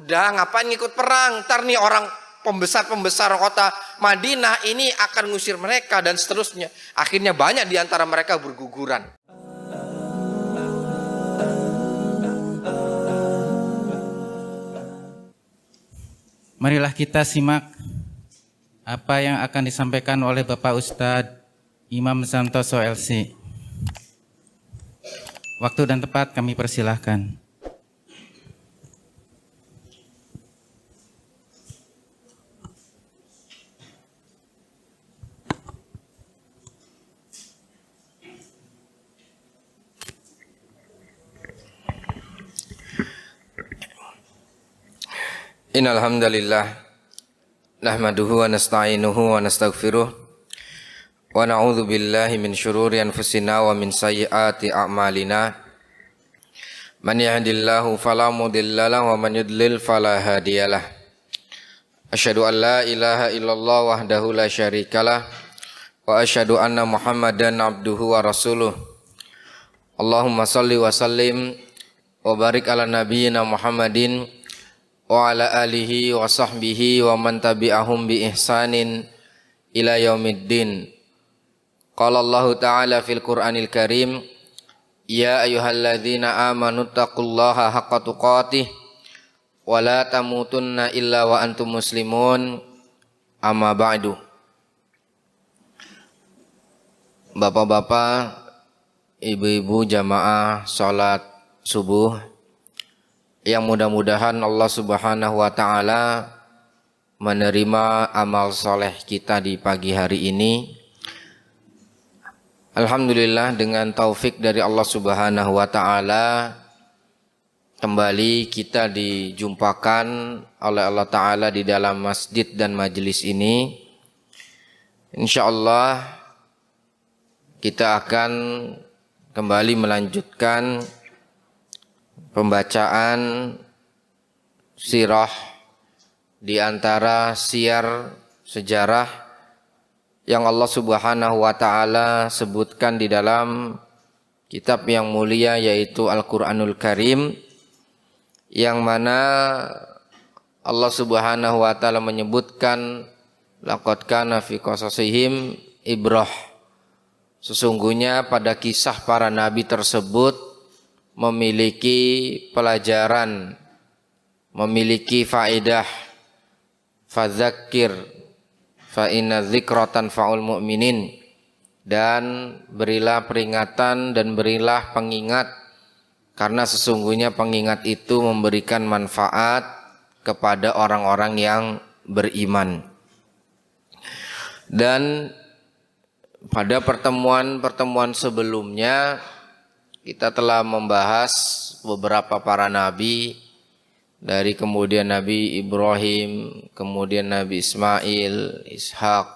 Udah ngapain ngikut perang? Ntar nih orang pembesar-pembesar kota Madinah ini akan ngusir mereka dan seterusnya. Akhirnya banyak di antara mereka berguguran. Marilah kita simak apa yang akan disampaikan oleh Bapak Ustadz Imam Santoso LC. Waktu dan tempat kami persilahkan. Innal hamdalillah nahmaduhu wa nasta'inuhu wa nastaghfiruh wa na'udzu billahi min syururi anfusina wa min sayyiati a'malina. Man yahdihillahu fala mudhillalah wa man yudlil fala hadiyalah. Asyhadu an la ilaha illallah wahdahu la syarikalah wa asyhadu anna Muhammadan abduhu wa rasuluh. Allahumma shalli wa sallim wa barik ala nabiyyina Muhammadin wa ala alihi wa sahbihi wa man tabi'ahum bi ihsanin ila yaumiddin. Qala Allah ta'ala fil Qur'anil Karim, ya ayyuhalladzina amanu taqullaha haqqa tuqatih wa la tamutunna illa wa antum muslimun. Amma ba'du. Bapak-bapak, ibu-ibu jamaah salat subuh yang mudah-mudahan Allah Subhanahu wa ta'ala menerima amal soleh kita di pagi hari ini. Alhamdulillah, dengan taufik dari Allah Subhanahu wa ta'ala kembali kita dijumpakan oleh Allah ta'ala di dalam masjid dan majelis ini. InsyaAllah kita akan kembali melanjutkan pembacaan sirah di antara siar sejarah yang Allah Subhanahu wa ta'ala sebutkan di dalam kitab yang mulia, yaitu Al-Quranul Karim, yang mana Allah Subhanahu wa ta'ala menyebutkan laqad kana fi qasasihim ibrah. Sesungguhnya pada kisah para nabi tersebut memiliki pelajaran, memiliki faedah. Fadzakir fa inna dzikratan fa'ul mu'minin, dan berilah peringatan dan berilah pengingat, karena sesungguhnya pengingat itu memberikan manfaat kepada orang-orang yang beriman. Dan pada pertemuan-pertemuan sebelumnya kita telah membahas beberapa para nabi, dari kemudian Nabi Ibrahim, kemudian Nabi Ismail, Ishak,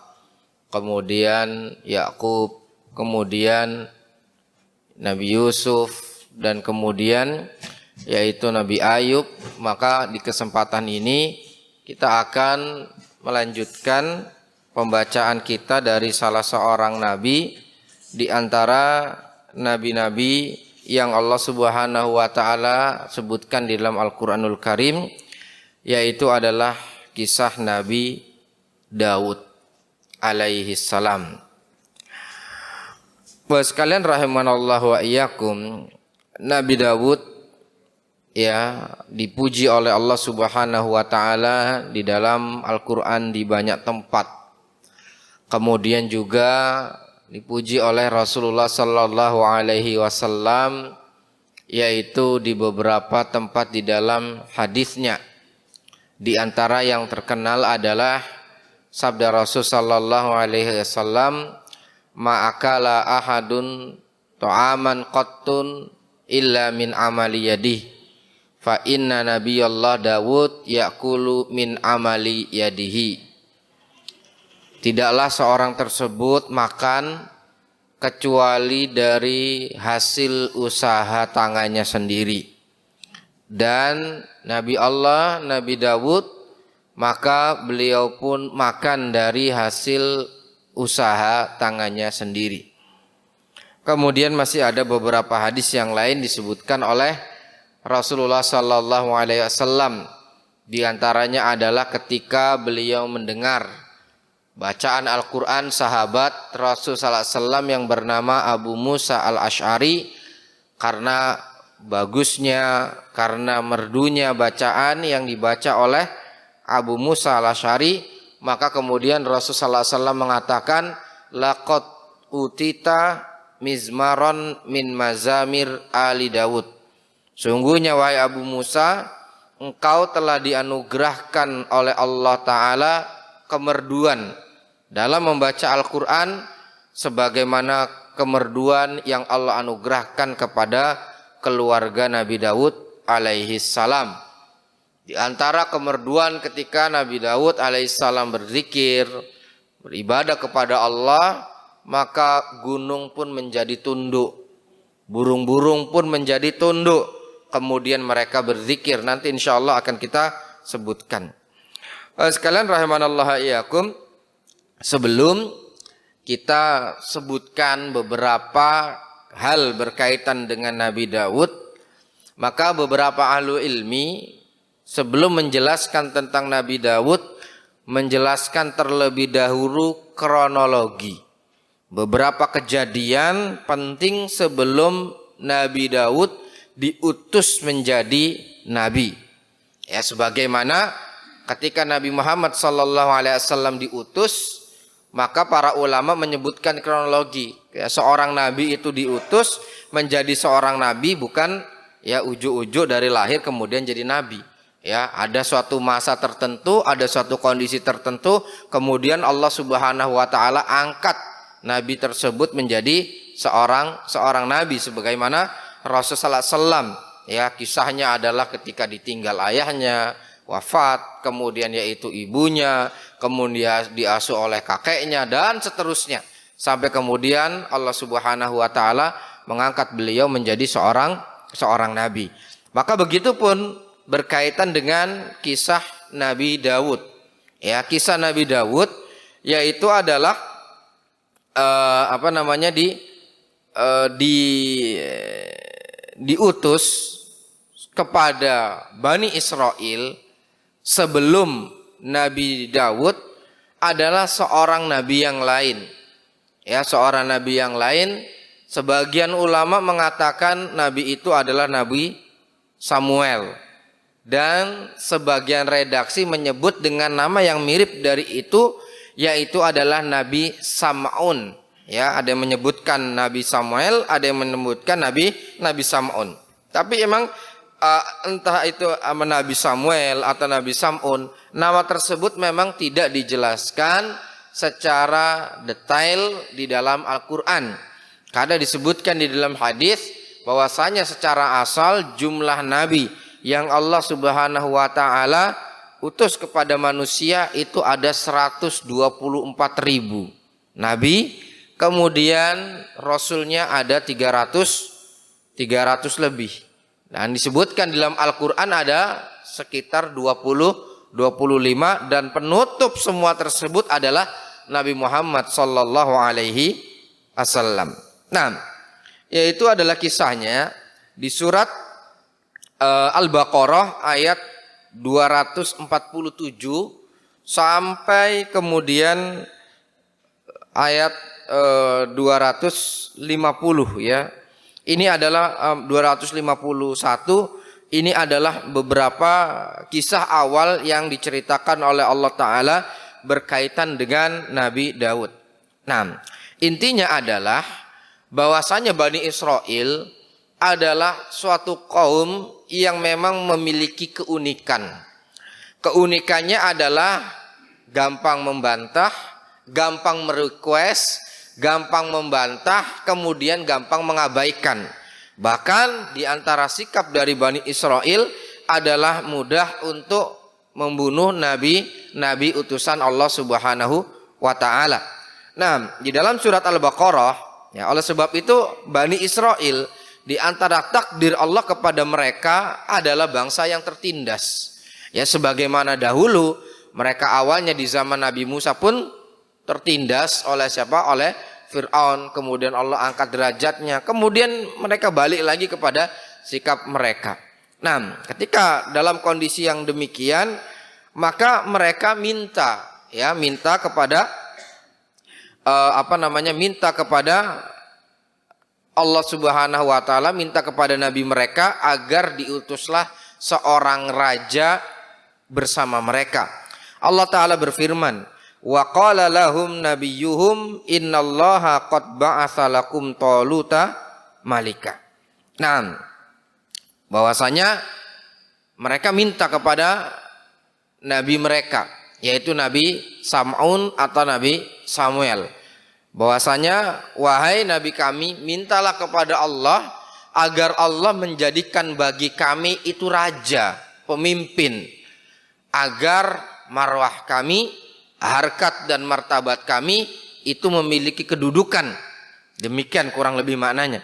kemudian Yakub, kemudian Nabi Yusuf, dan kemudian yaitu Nabi Ayub. Maka di kesempatan ini kita akan melanjutkan pembacaan kita dari salah seorang nabi di antara nabi-nabi yang Allah Subhanahu wa ta'ala sebutkan di dalam Al-Quranul Karim, yaitu adalah kisah Nabi Daud alaihi salam. Bapak sekalian rahimanallahu wa iyyakum, Nabi Daud ya dipuji oleh Allah Subhanahu wa ta'ala di dalam Al-Quran di banyak tempat. Kemudian juga dipuji oleh Rasulullah sallallahu alaihi wasallam, yaitu di beberapa tempat di dalam hadisnya. Di antara yang terkenal adalah sabda Rasul sallallahu alaihi wasallam, ma'akala ahadun ta'aman qattun illa min amali yadih, fa inna nabiyallah Dawud ya'kulu min amali yadihi. Tidaklah seorang tersebut makan kecuali dari hasil usaha tangannya sendiri. Dan Nabi Allah, Nabi Dawud, maka beliau pun makan dari hasil usaha tangannya sendiri. Kemudian masih ada beberapa hadis yang lain disebutkan oleh Rasulullah sallallahu alaihi wasallam Di antaranya adalah ketika beliau mendengar bacaan Al-Quran sahabat Rasul sallallahu alaihi wasallam yang bernama Abu Musa al-Ash'ari. Karena bagusnya, karena merdunya bacaan yang dibaca oleh Abu Musa al-Ash'ari, maka kemudian Rasul sallallahu alaihi wasallam mengatakan, laqad utita mizmaron min mazamir ali Daud. Sungguhnya wahai Abu Musa, engkau telah dianugerahkan oleh Allah Ta'ala kemerduan dalam membaca Al-Quran sebagaimana kemerduan yang Allah anugerahkan kepada keluarga Nabi Daud alaihi salam. Di antara kemerduan ketika Nabi Daud alaihi salam berzikir, beribadah kepada Allah, maka gunung pun menjadi tunduk, burung-burung pun menjadi tunduk. Kemudian mereka berzikir. Nanti insya Allah akan kita sebutkan. Sekalian rahimanallah iyyakum, sebelum kita sebutkan beberapa hal berkaitan dengan Nabi Daud, maka beberapa ahlu ilmi sebelum menjelaskan tentang Nabi Daud, menjelaskan terlebih dahulu kronologi. Beberapa kejadian penting sebelum Nabi Daud diutus menjadi nabi. Ya, sebagaimana ketika Nabi Muhammad sallallahu alaihi wasallam diutus, maka para ulama menyebutkan kronologi. Ya, seorang nabi itu diutus menjadi seorang nabi bukan ya ujuk-ujuk dari lahir kemudian jadi nabi. Ya, ada suatu masa tertentu, ada suatu kondisi tertentu, kemudian Allah Subhanahu wa taala angkat nabi tersebut menjadi seorang nabi, sebagaimana Rasulullah SAW, ya, kisahnya adalah ketika ditinggal ayahnya wafat, kemudian yaitu ibunya, kemudian diasuh oleh kakeknya dan seterusnya, sampai kemudian Allah Subhanahu wa taala mengangkat beliau menjadi seorang nabi. Maka begitupun berkaitan dengan kisah Nabi Daud. Ya, kisah Nabi Daud yaitu adalah diutus kepada Bani Israel sebelum Nabi Daud adalah seorang nabi yang lain. Ya, seorang nabi yang lain. Sebagian ulama mengatakan nabi itu adalah Nabi Samuel. Dan sebagian redaksi menyebut dengan nama yang mirip dari itu, yaitu adalah Nabi Sam'un. Ya, ada yang menyebutkan Nabi Samuel, ada yang menyebutkan Nabi Sam'un. Tapi emang entah itu Nabi Samuel atau Nabi Sam'un, nama tersebut memang tidak dijelaskan secara detail di dalam Al-Quran. Karena disebutkan di dalam hadis bahwasanya secara asal jumlah nabi yang Allah Subhanahu wa taala utus kepada manusia itu ada 124.000 nabi. Kemudian Rasulnya ada 300 lebih. Dan disebutkan dalam Al-Quran ada sekitar 20-25 dan penutup semua tersebut adalah Nabi Muhammad sallallahu alaihi wasallam. Nah, yaitu adalah kisahnya di surat Al-Baqarah ayat 247 sampai kemudian ayat 250 ya. Ini adalah 251. Ini adalah beberapa kisah awal yang diceritakan oleh Allah Ta'ala berkaitan dengan Nabi Daud. Nah, intinya adalah bahwasanya Bani Israel adalah suatu kaum yang memang memiliki keunikan. Keunikannya adalah gampang membantah, gampang merequest, gampang membantah, kemudian gampang mengabaikan. Bahkan di antara sikap dari Bani Israel adalah mudah untuk membunuh nabi utusan Allah Subhanahu wa taala. Nah, di dalam surat Al-Baqarah, ya, oleh sebab itu Bani Israel di antara takdir Allah kepada mereka adalah bangsa yang tertindas. Ya, sebagaimana dahulu mereka awalnya di zaman Nabi Musa pun tertindas oleh siapa? Oleh Fir'aun. Kemudian Allah angkat derajatnya. Kemudian mereka balik lagi kepada sikap mereka. Nah, ketika dalam kondisi yang demikian, maka mereka minta kepada minta kepada Allah Subhanahu wa taala, minta kepada nabi mereka agar diutuslah seorang raja bersama mereka. Allah taala berfirman, wa qala lahum nabiyyuhum innallaha qad ba'atsa lakum taluta malika. Nah, bahwasanya mereka minta kepada nabi mereka, yaitu Nabi Sam'un atau Nabi Samuel, bahwasanya wahai nabi kami, mintalah kepada Allah agar Allah menjadikan bagi kami itu raja, pemimpin, agar marwah kami, harkat dan martabat kami itu memiliki kedudukan. Demikian kurang lebih maknanya.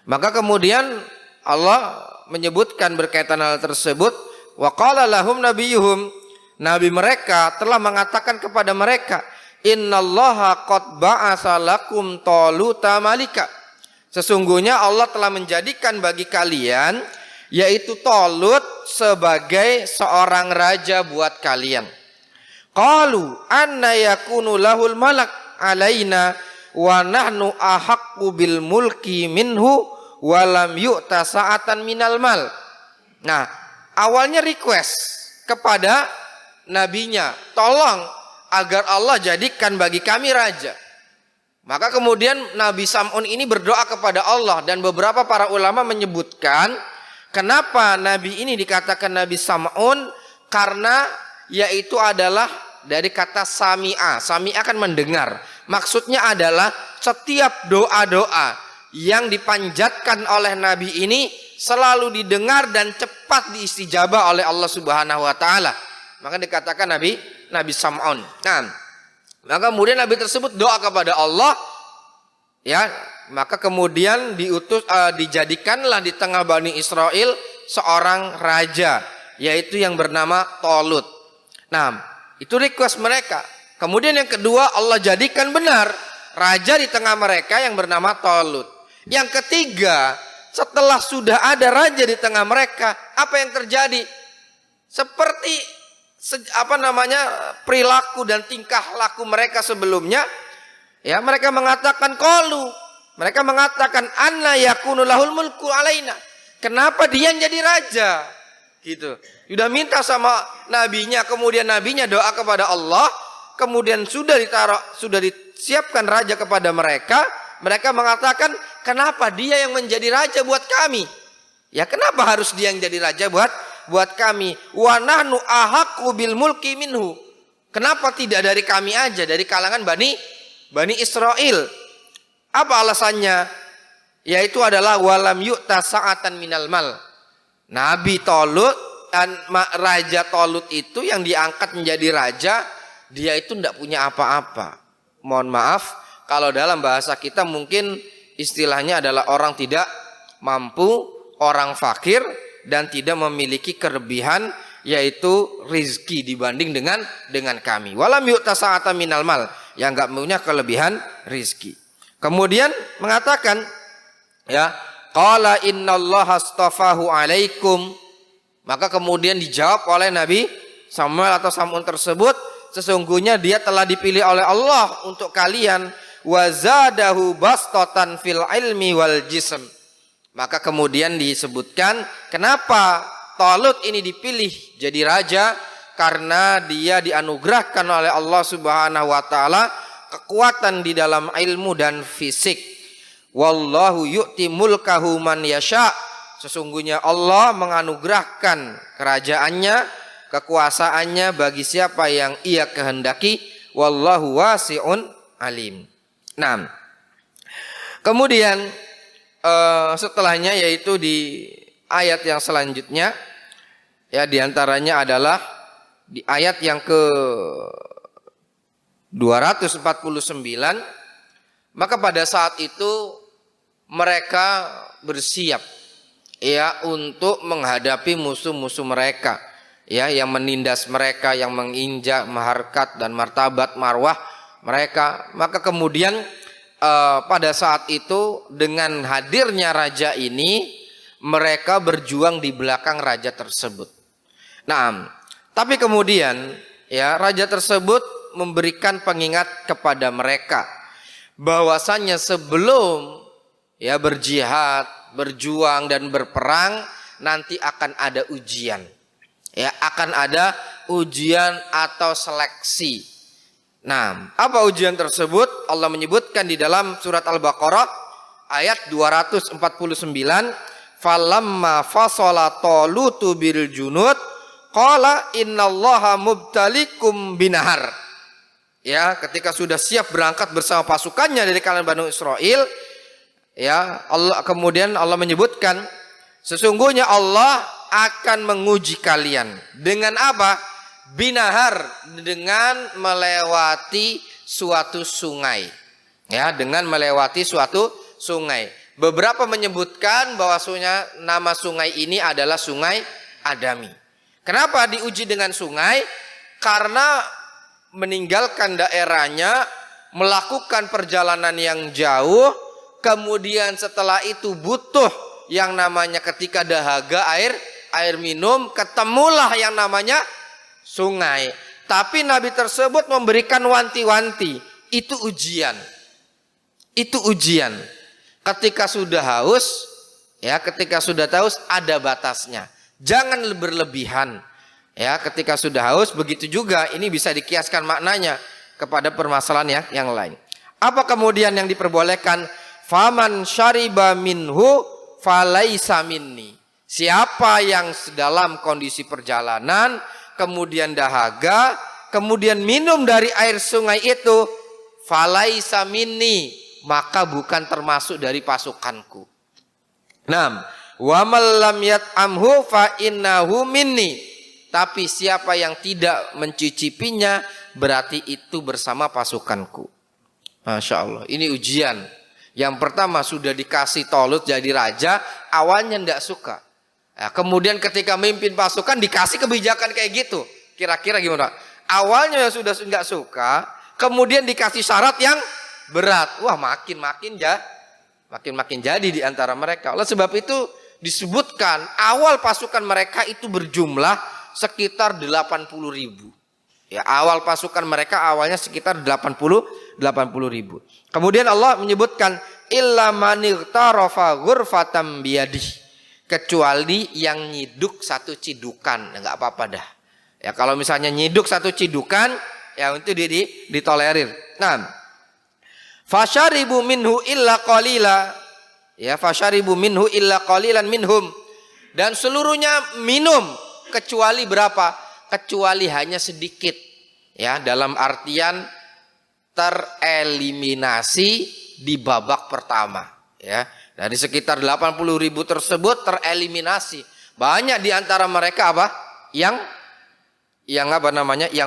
Maka kemudian Allah menyebutkan berkaitan hal tersebut, wa qala lahum nabiyyuhum, nabi mereka telah mengatakan kepada mereka, innallaha qad ba'atsa lakum taluta malika. Sesungguhnya Allah telah menjadikan bagi kalian, yaitu Talut, sebagai seorang raja buat kalian. Qalu anna yakunu lahul malak alaina wa nahnu ahaqqu bil mulki minhu wa lam yu'ta sa'atan minal mal. Nah, awalnya request kepada nabinya, tolong agar Allah jadikan bagi kami raja. Maka kemudian Nabi Sam'un ini berdoa kepada Allah, dan beberapa para ulama menyebutkan kenapa nabi ini dikatakan Nabi Sam'un, karena yaitu adalah dari kata sami'a. Sami'a kan mendengar. Maksudnya adalah setiap doa-doa yang dipanjatkan oleh nabi ini selalu didengar dan cepat diistijabah oleh Allah Subhanahu wa taala. Maka dikatakan Nabi Sam'un. Nah, maka kemudian nabi tersebut doa kepada Allah, ya, maka kemudian dijadikanlah di tengah Bani Israel seorang raja, yaitu yang bernama Talut. Nah, itu request mereka. Kemudian yang kedua, Allah jadikan benar raja di tengah mereka yang bernama Talut. Yang ketiga, setelah sudah ada raja di tengah mereka, apa yang terjadi? Seperti perilaku dan tingkah laku mereka sebelumnya, ya, mereka mengatakan qalu, mereka mengatakan anna yakunu lahul mulku alaina. Kenapa dia yang jadi raja? Gitu. Sudah minta sama nabinya, kemudian nabinya doa kepada Allah, kemudian sudah disiapkan raja kepada mereka. Mereka mengatakan, kenapa dia yang menjadi raja buat kami? Ya, kenapa harus dia yang jadi raja buat kami? Wa nahnu ahaqqu bil mulki minhu. Kenapa tidak dari kami aja, dari kalangan Bani Israel? Apa alasannya? Yaitu adalah walam yu'ta sa'atan minal mal. Nabi Talut dan Raja Talut itu yang diangkat menjadi raja, dia itu tidak punya apa-apa. Mohon maaf, kalau dalam bahasa kita mungkin istilahnya adalah orang tidak mampu, orang fakir, dan tidak memiliki kelebihan, yaitu rizki dibanding dengan kami. Walam yu'ta sa'atan minal mal, yang enggak punya kelebihan rizki. Kemudian mengatakan, ya, qala innallaha astafahu alaikum. Maka kemudian dijawab oleh Nabi Samuel atau Sam'un tersebut, sesungguhnya dia telah dipilih oleh Allah untuk kalian, wa zadahu bastatan fil ilmi wal jism. Maka kemudian disebutkan kenapa Talut ini dipilih jadi raja, karena dia dianugerahkan oleh Allah Subhanahu wa taala kekuatan di dalam ilmu dan fisik. Wallahu yu'ti mulkahu man yasha. Sesungguhnya Allah menganugerahkan kerajaannya, kekuasaannya bagi siapa yang ia kehendaki. Wallahu wasi'un alim. Nah, kemudian setelahnya yaitu di ayat yang selanjutnya, ya, diantaranya adalah di ayat yang ke 249. Maka pada saat itu mereka bersiap, ya, untuk menghadapi musuh-musuh mereka, ya, yang menindas mereka, yang menginjak harkat dan martabat marwah mereka. Maka kemudian pada saat itu dengan hadirnya raja ini, mereka berjuang di belakang raja tersebut. Nah, tapi kemudian ya raja tersebut memberikan pengingat kepada mereka bahwasannya sebelum ya berjihad, berjuang dan berperang nanti akan ada ujian. Ya, akan ada ujian atau seleksi. Nah, apa ujian tersebut? Allah menyebutkan di dalam surat Al-Baqarah ayat 249, falamma fasala talutu bil junud qala innallaha mubtalikum binahar. Ya, ketika sudah siap berangkat bersama pasukannya dari kalangan Bani Israel, ya, kemudian Allah menyebutkan sesungguhnya Allah akan menguji kalian dengan apa? Binahar, dengan melewati suatu sungai. Ya, dengan melewati suatu sungai. Beberapa menyebutkan bahwasanya nama sungai ini adalah Sungai Adami. Kenapa diuji dengan sungai? Karena meninggalkan daerahnya, melakukan perjalanan yang jauh, kemudian setelah itu butuh yang namanya ketika dahaga air minum, ketemulah yang namanya sungai. Tapi Nabi tersebut memberikan wanti-wanti, itu ujian. Itu ujian. Ketika sudah haus, ya ketika sudah haus ada batasnya. Jangan berlebihan. Ya, ketika sudah haus begitu juga ini bisa dikiaskan maknanya kepada permasalahan yang lain. Apa kemudian yang diperbolehkan? Faman syariba minhu falaisa minni. Siapa yang dalam kondisi perjalanan kemudian dahaga, kemudian minum dari air sungai itu, falaisa minni, maka bukan termasuk dari pasukanku. 6. Wa man lam yat'amhu fa innahu minni. Tapi siapa yang tidak mencicipinya berarti itu bersama pasukanku. Masya Allah, ini ujian. Yang pertama sudah dikasih Talut jadi raja, awalnya tidak suka. Nah, kemudian ketika memimpin pasukan dikasih kebijakan kayak gitu. Kira-kira gimana? Awalnya sudah nggak suka, kemudian dikasih syarat yang berat. Wah, makin jadi di antara mereka. Oleh sebab itu disebutkan awal pasukan mereka itu berjumlah sekitar 80.000. Ya, awal pasukan mereka awalnya sekitar 80.000. Kemudian Allah menyebutkan illa manirtarafa ghurfatam biyadih, kecuali yang nyiduk satu cidukan, enggak apa-apa dah. Ya, kalau misalnya nyiduk satu cidukan, ya itu ditolerir. Nah, fasyaribu minhu illa qalila. Ya, fasyaribu minhu illa qalilan minhum. Dan seluruhnya minum kecuali berapa? Kecuali hanya sedikit. Ya, dalam artian tereliminasi di babak pertama. Ya, dari sekitar 80.000 tersebut tereliminasi. Banyak di antara mereka apa? Yang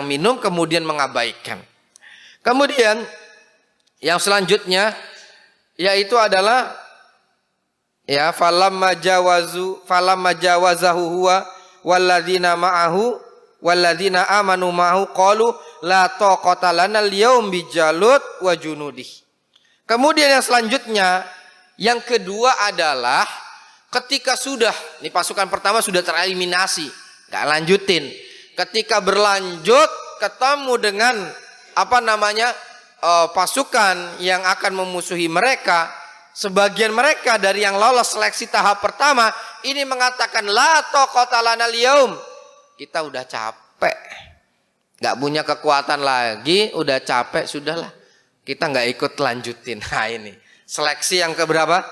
minum kemudian mengabaikan. Kemudian yang selanjutnya yaitu adalah ya falamma jawazahu huwa walladzina amanu ma'ahu qalu la taqata lana al-yaum bijalut wa junudih. Kemudian yang selanjutnya, yang kedua adalah ketika sudah ini pasukan pertama sudah tereliminasi, enggak lanjutin. Ketika berlanjut ketemu dengan pasukan yang akan memusuhi mereka, sebagian mereka dari yang lolos seleksi tahap pertama ini mengatakan la taqata lana al-yaum. Kita udah capek, nggak punya kekuatan lagi, udah capek, sudahlah kita nggak ikut lanjutin. Nah, ini seleksi yang keberapa?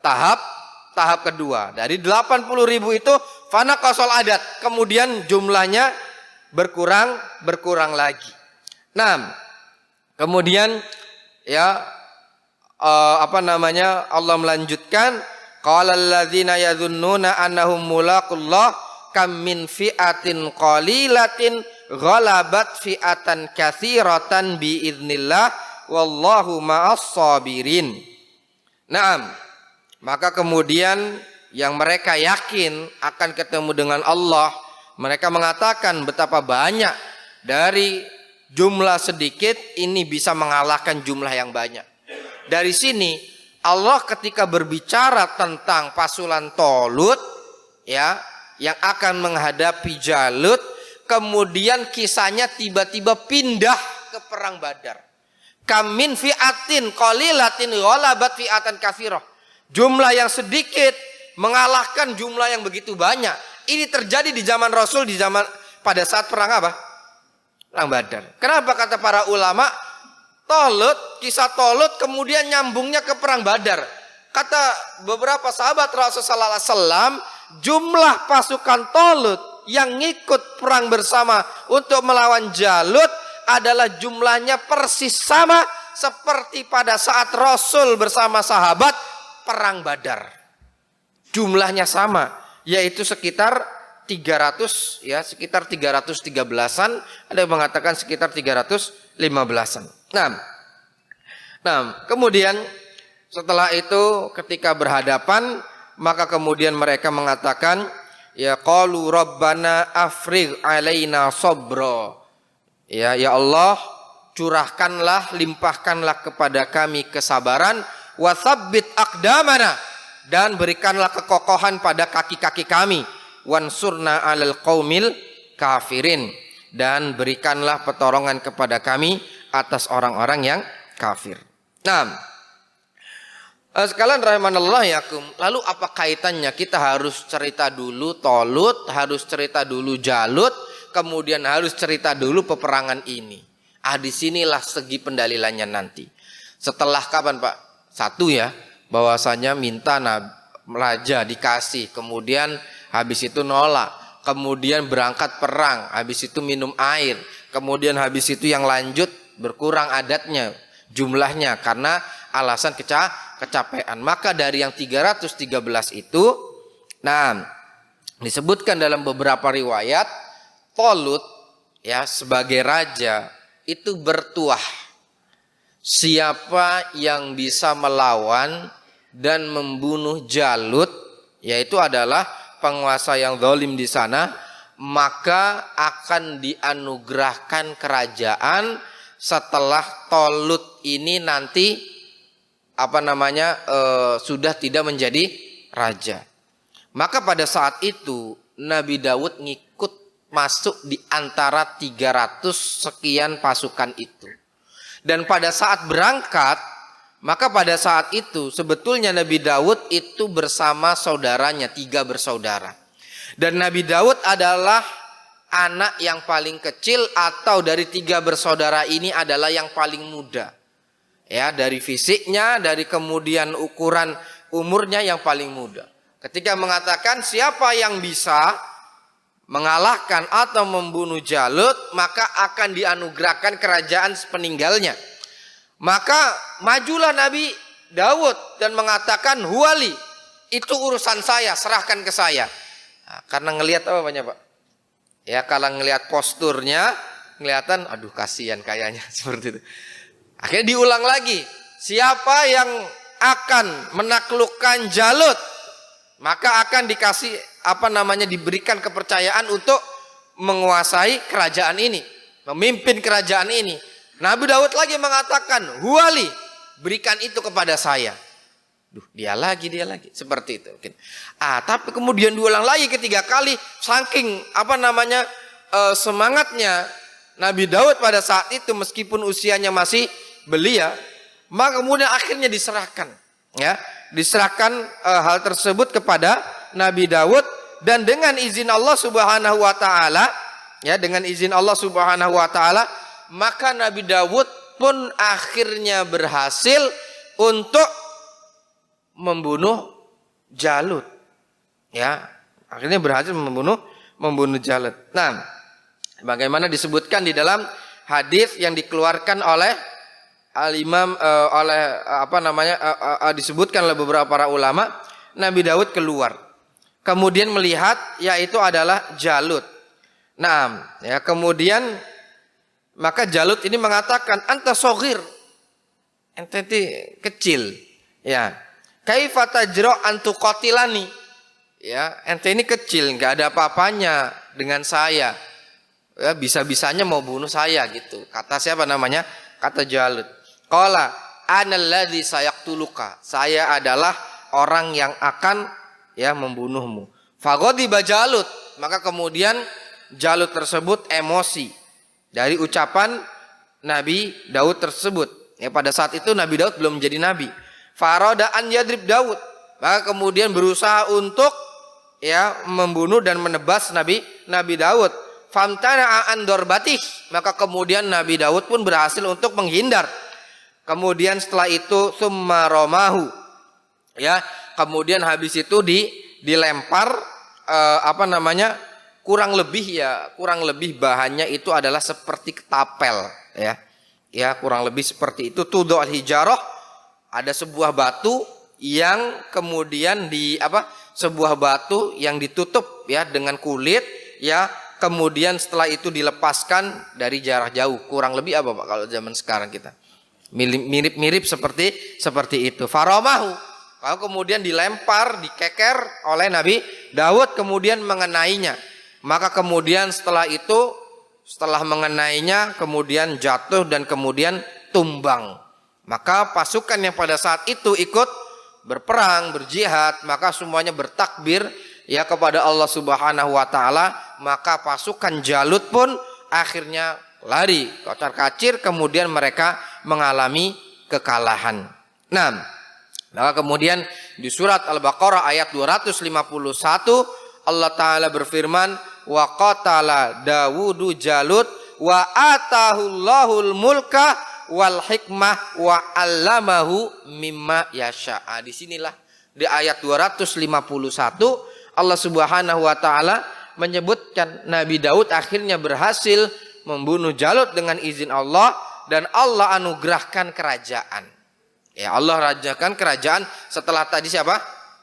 Tahap kedua. Dari 80.000 itu fana qasal adat, kemudian jumlahnya berkurang lagi. Nah, kemudian ya Allah melanjutkan qala alladzina yadhunnuna annahum mulaqullah kam min fi'atin qalilatin ghalabat fi'atan katsiratan biidznillah wallahu ma'as sabirin. Naam, maka kemudian yang mereka yakin akan ketemu dengan Allah, mereka mengatakan betapa banyak dari jumlah sedikit ini bisa mengalahkan jumlah yang banyak. Dari sini Allah ketika berbicara tentang pasulan Tolut, ya, yang akan menghadapi Jalut, kemudian kisahnya tiba-tiba pindah ke perang Badar. Kam min fi'atin qalilatin ghalabat fi'atan katsirah. Jumlah yang sedikit mengalahkan jumlah yang begitu banyak. Ini terjadi di zaman Rasul, pada saat perang apa? Perang Badar. Kenapa kata para ulama? Kisah Tolut kemudian nyambungnya ke perang Badar. Kata beberapa sahabat Rasulullah SAW, jumlah pasukan Tolut yang ngikut perang bersama untuk melawan Jalut adalah jumlahnya persis sama seperti pada saat Rasul bersama sahabat perang Badar. Jumlahnya sama, yaitu sekitar 300, ya, sekitar 313-an, ada yang mengatakan sekitar 315-an. Nah, kemudian setelah itu ketika berhadapan, maka kemudian mereka mengatakan, ya qalu rabbana afrigh alaina sabra. Ya Allah, curahkanlah, limpahkanlah kepada kami kesabaran, wa tsabbit aqdamana, dan berikanlah kekokohan pada kaki-kaki kami, wansurna 'alal qaumil kafirin, dan berikanlah pertolongan kepada kami atas orang-orang yang kafir. Nah, sekalian rahimanallah yakum, lalu apa kaitannya kita harus cerita dulu Tolut, harus cerita dulu Jalut, kemudian harus cerita dulu peperangan ini? Disinilah segi pendalilannya nanti. Setelah kapan Pak? Satu ya, bahwasanya minta raja dikasih, kemudian habis itu nolak, kemudian berangkat perang, habis itu minum air, kemudian habis itu yang lanjut berkurang adatnya, jumlahnya karena alasan kecapean. Maka dari yang 313 itu, nah, disebutkan dalam beberapa riwayat, Tolut ya sebagai raja itu bertuah, siapa yang bisa melawan dan membunuh Jalut, yaitu adalah penguasa yang zalim di sana, maka akan dianugerahkan kerajaan setelah Tolut ini nanti sudah tidak menjadi raja. Maka pada saat itu Nabi Daud ngikut masuk di antara 300 sekian pasukan itu. Dan pada saat berangkat, maka pada saat itu sebetulnya Nabi Daud itu bersama saudaranya, 3 bersaudara. Dan Nabi Daud adalah anak yang paling kecil, atau dari 3 bersaudara ini adalah yang paling muda. Ya, dari fisiknya, dari kemudian ukuran umurnya yang paling muda. Ketika mengatakan siapa yang bisa mengalahkan atau membunuh Jalut, maka akan dianugerahkan kerajaan sepeninggalnya. Maka majulah Nabi Daud dan mengatakan, huwali, itu urusan saya, serahkan ke saya. Nah, karena ngelihat apa banyak Pak? Ya, kalau ngelihat posturnya, kelihatan, aduh kasihan kayaknya seperti itu. Akhirnya diulang lagi, siapa yang akan menaklukkan Jalut, maka akan dikasih diberikan kepercayaan untuk menguasai kerajaan ini, memimpin kerajaan ini. Nabi Daud lagi mengatakan, huwali, berikan itu kepada saya. Dia lagi seperti itu. Tapi kemudian diulang lagi ketiga kali, saking semangatnya Nabi Daud pada saat itu, meskipun usianya masih belia, maka kemudian akhirnya diserahkan, ya, diserahkan hal tersebut kepada Nabi Daud. Dan dengan izin Allah Subhanahu wa taala, ya, dengan izin Allah Subhanahu wa taala, maka Nabi Daud pun akhirnya berhasil untuk membunuh Jalut. Ya, akhirnya berhasil membunuh Jalut. Nah, bagaimana disebutkan di dalam hadis yang dikeluarkan oleh al-Imam disebutkan oleh beberapa para ulama, Nabi Daud keluar. Kemudian melihat, yaitu adalah Jalut. Nah, ya, kemudian maka Jalut ini mengatakan, anta soghir, ente kecil, ya. Kaifa tajra antu qatilani, ya, ente ini kecil, nggak ada apa-apanya dengan saya, ya, bisa-bisanya mau bunuh saya gitu. Kata siapa namanya? Kata Jalut. Qala analladzi sayaktuluka, saya adalah orang yang akan membunuhmu. Faghadiba Jalut, maka kemudian Jalut tersebut emosi dari ucapan Nabi Daud tersebut. Pada saat itu Nabi Daud belum menjadi nabi. Farada an yadrib Daud, maka kemudian berusaha untuk membunuh dan menebas Nabi Daud. Famtana an dorbatih, maka kemudian Nabi Daud pun berhasil untuk menghindar. Kemudian setelah itu summa romahu, kemudian habis itu dilempar kurang lebih bahannya itu adalah seperti ketapel, kurang lebih seperti itu. Tudhu al-hijarah, ada sebuah batu yang kemudian sebuah batu yang ditutup dengan kulit, kemudian setelah itu dilepaskan dari jarak jauh. Kurang lebih apa Pak kalau zaman sekarang kita? Mirip seperti itu. Faromahu, kalau kemudian dilempar, dikeker oleh Nabi Daud, kemudian mengenainya. Maka kemudian setelah mengenainya, kemudian jatuh dan kemudian tumbang. Maka pasukan yang pada saat itu ikut berperang, berjihad, maka semuanya bertakbir kepada Allah Subhanahu wa taala. Maka pasukan Jalut pun akhirnya lari kocar-kacir, kemudian mereka mengalami kekalahan. Nah, maka kemudian di surat Al-Baqarah ayat 251 Allah taala berfirman, wa qatala Dawudu Jalut wa atahullahul mulka wal hikmah wa 'allamahu mimma yasha'a. Disinilah di ayat 251 Allah Subhanahu wa taala menyebutkan Nabi Daud akhirnya berhasil membunuh Jalut dengan izin Allah, dan Allah anugerahkan kerajaan. Allah rajakan kerajaan setelah tadi siapa?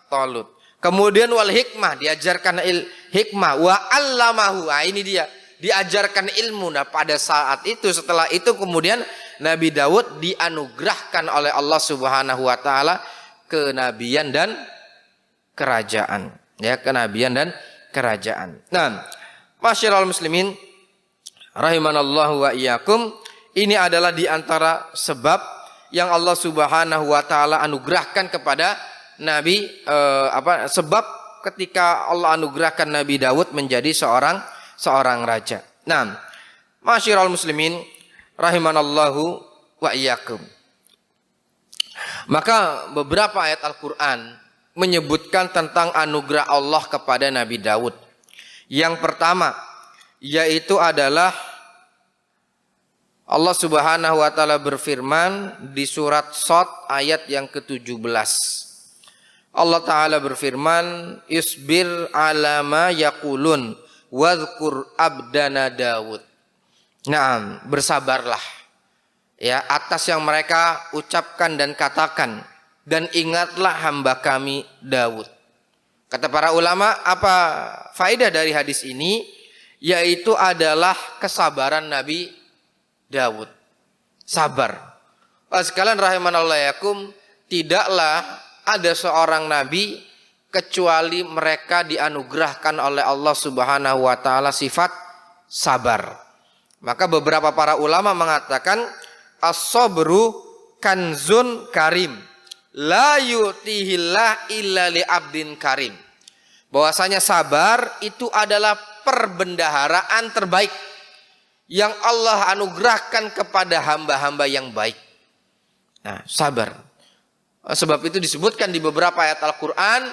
Talut. Kemudian wal hikmah, diajarkan hikmah, wa 'allamahu. Ini dia, diajarkan ilmu. Nah, pada saat itu, setelah itu kemudian Nabi Daud dianugerahkan oleh Allah Subhanahu wa taala kenabian dan kerajaan. Kenabian dan kerajaan. Nah, masyiral muslimin rahimanallahu wa iyyakum, ini adalah di antara sebab yang Allah Subhanahu wa taala anugerahkan kepada Nabi, sebab ketika Allah anugerahkan Nabi Daud menjadi seorang raja. Nah, masyiral muslimin rahimanallahu wa iyyakum. Maka beberapa ayat Al-Qur'an menyebutkan tentang anugerah Allah kepada Nabi Daud. Yang pertama yaitu adalah Allah Subhanahu wa taala berfirman di surat Shad ayat yang ke-17. Allah taala berfirman, "Isbir 'ala ma yaqulun wadhkur abdana Daud." Nah, bersabarlah atas yang mereka ucapkan dan katakan, dan ingatlah hamba kami Daud. Kata para ulama, apa faedah dari hadis ini? Yaitu adalah kesabaran Nabi Daud. Sabar. Sekalian rahimanallahu yakum, tidaklah ada seorang nabi kecuali mereka dianugerahkan oleh Allah Subhanahu wa taala sifat sabar. Maka beberapa para ulama mengatakan as-sabru kanzun karim, la yu'tihillah illa li abdin karim. Bahwasanya sabar itu adalah perbendaharaan terbaik yang Allah anugerahkan kepada hamba-hamba yang baik. Nah, sabar. Sebab itu disebutkan di beberapa ayat Al-Quran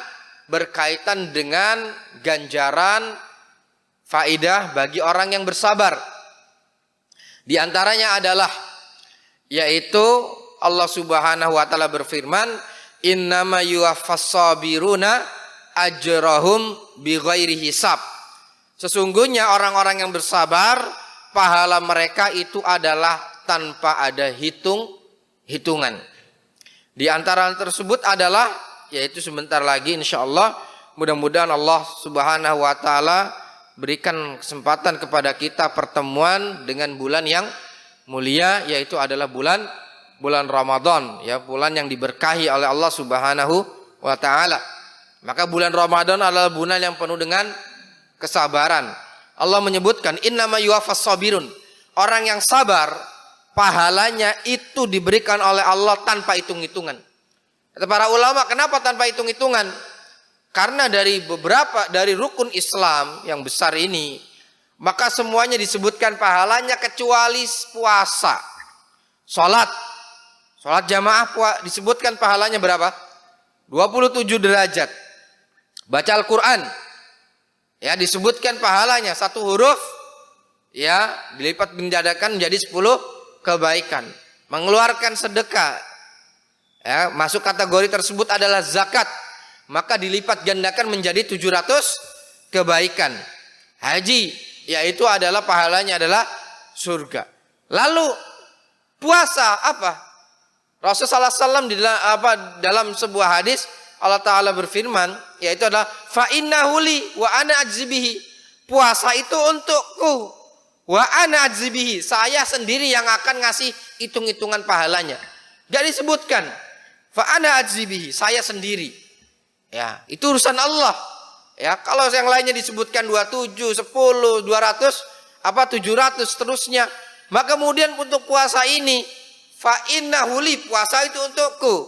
berkaitan dengan ganjaran faidah bagi orang yang bersabar. Di antaranya adalah yaitu Allah Subhanahu wa taala berfirman, "Innama yuwaffas sabiruna ajrahum bighairi hisab." Sesungguhnya orang-orang yang bersabar, pahala mereka itu adalah tanpa ada hitungan. Di antara hal tersebut adalah yaitu sebentar lagi insyaallah, mudah-mudahan Allah Subhanahu wa taala berikan kesempatan kepada kita pertemuan dengan bulan yang mulia, yaitu adalah bulan Ramadan, bulan yang diberkahi oleh Allah Subhanahu wa taala. Maka bulan Ramadan adalah bulan yang penuh dengan kesabaran. Allah menyebutkan innama yuwaffas sabirun. Orang yang sabar pahalanya itu diberikan oleh Allah tanpa hitung-hitungan. Kata para ulama, kenapa tanpa hitung-hitungan? Karena dari rukun Islam yang besar ini, maka semuanya disebutkan pahalanya kecuali puasa. Salat jamaah disebutkan pahalanya berapa? 27 derajat. Baca Al-Quran, ya disebutkan pahalanya satu huruf, ya dilipat gandakan menjadi 10 kebaikan. Mengeluarkan sedekah, ya masuk kategori tersebut adalah zakat, maka dilipat gandakan menjadi 700 kebaikan. Haji, yaitu adalah pahalanya adalah surga. Lalu puasa apa? Rasulullah SAW dalam sebuah hadis Allah Ta'ala berfirman, yaitu adalah fa innahu li wa ana ajzibihi. Puasa itu untukku, wa ana ajzibihi, saya sendiri yang akan ngasih hitung-hitungan pahalanya. Gak disebutkan fa ana ajzibihi, saya sendiri. Ya, itu urusan Allah. Ya, kalau yang lainnya disebutkan 27, 10, 200, 700 seterusnya. Maka kemudian untuk puasa ini, fa innahu li, puasa itu untukku.